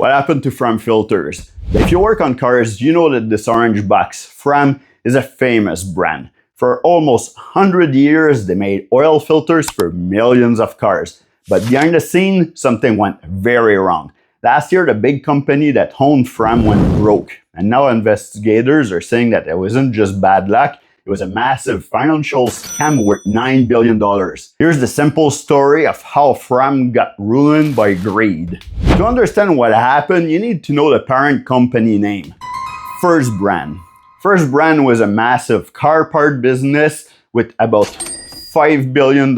What happened to FRAM filters? If you work on cars, you know that this orange box, FRAM, is a famous brand. For almost 100 years, they made oil filters for millions of cars. But behind the scene, something went very wrong. Last year, the big company that owned FRAM went broke. And now investigators are saying that it wasn't just bad luck, it was a massive financial scam worth $9 billion. Here's the simple story of how FRAM got ruined by greed. To understand what happened, you need to know the parent company name. First Brand. First Brand was a massive car part business with about $5 billion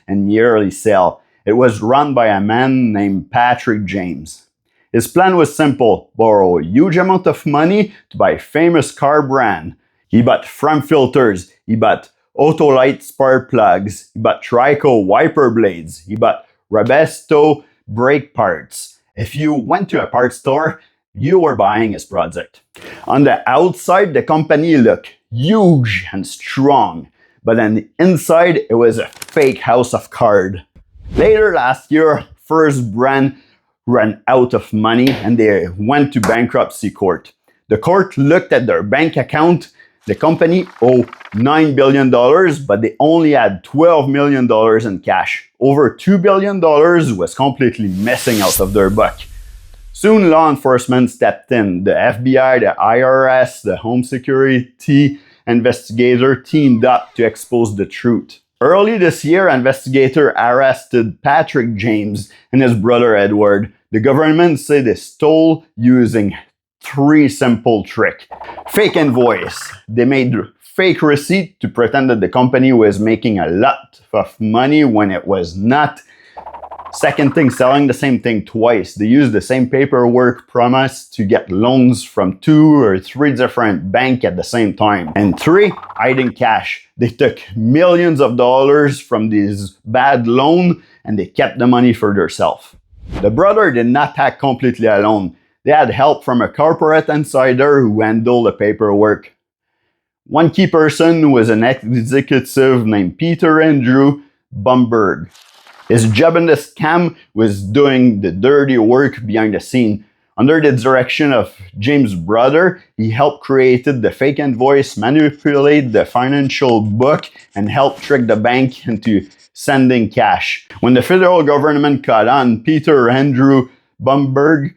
in yearly sale. It was run by a man named Patrick James. His plan was simple: borrow a huge amount of money to buy a famous car brand. He bought FRAM filters, he bought Autolite spark plugs, he bought TRICO wiper blades, he bought Raybestos brake parts. If you went to a parts store, you were buying his project. On the outside, the company looked huge and strong, but on the inside, it was a fake house of cards. Later last year, First Brand ran out of money and they went to bankruptcy court. The court looked at their bank account. The company owed $9 billion, but they only had $12 million in cash. Over $2 billion was completely missing out of their buck. Soon law enforcement stepped in. The FBI, the IRS, the Home Security investigator teamed up to expose the truth. Early this year, investigators arrested Patrick James and his brother Edward. The government said they stole using 3 simple tricks. Fake invoice. They made fake receipt to pretend that the company was making a lot of money when it was not. Second thing, selling the same thing twice. They used the same paperwork promise to get loans from 2 or 3 different banks at the same time. And 3, hiding cash. They took millions of dollars from these bad loans and they kept the money for themselves. The brother did not act completely alone. They had help from a corporate insider who handled the paperwork. One key person was an executive named Peter Andrew Brumbergs. His job in the scam was doing the dirty work behind the scene. Under the direction of James' brother, he helped create the fake invoice, manipulate the financial book, and helped trick the bank into sending cash. When the federal government caught on, Peter Andrew Brumbergs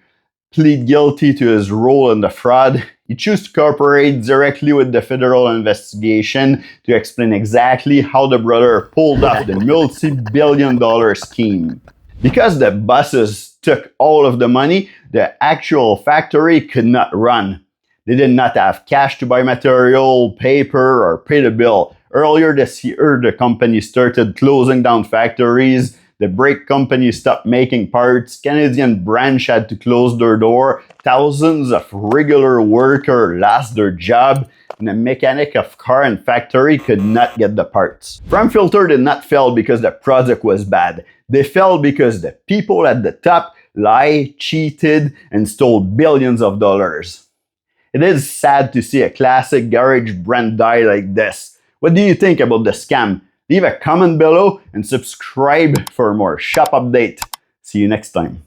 pleaded guilty to his role in the fraud. He chose to cooperate directly with the federal investigation to explain exactly how the brother pulled off the multi-billion-dollar scheme. Because the bosses took all of the money, the actual factory could not run. They did not have cash to buy material, paper, or pay the bill. Earlier this year, the company started closing down factories. The brake company stopped making parts. Canadian branch had to close their door. Thousands of regular workers lost their job. And the mechanic of car and factory could not get the parts. FRAM filter did not fail because the product was bad. They fell because the people at the top lied, cheated, and stole billions of dollars. It is sad to see a classic garage brand die like this. What do you think about the scam? Leave a comment below and subscribe for more shop update. See you next time.